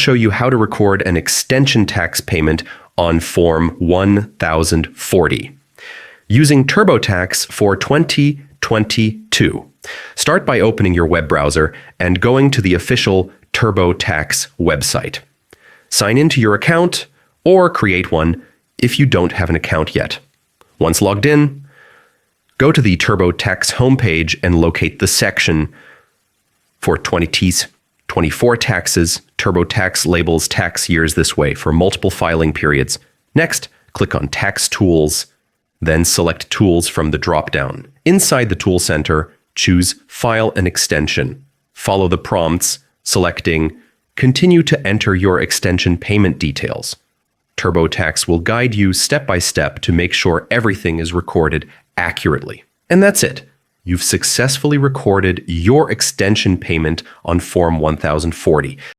show you how to record an extension tax payment on Form 1040 using TurboTax for 2022. Start by opening your web browser and going to the official TurboTax website. Sign into your account or create one if you don't have an account yet. Once logged in, go to the TurboTax homepage and locate the section for 2024 taxes. TurboTax labels tax years this way for multiple filing periods. Next, click on Tax Tools, then select Tools from the drop-down. Inside the Tool Center, choose File an Extension. Follow the prompts, selecting Continue to enter your extension payment details. TurboTax will guide you step by step to make sure everything is recorded accurately. And that's it. You've successfully recorded your extension payment on Form 1040.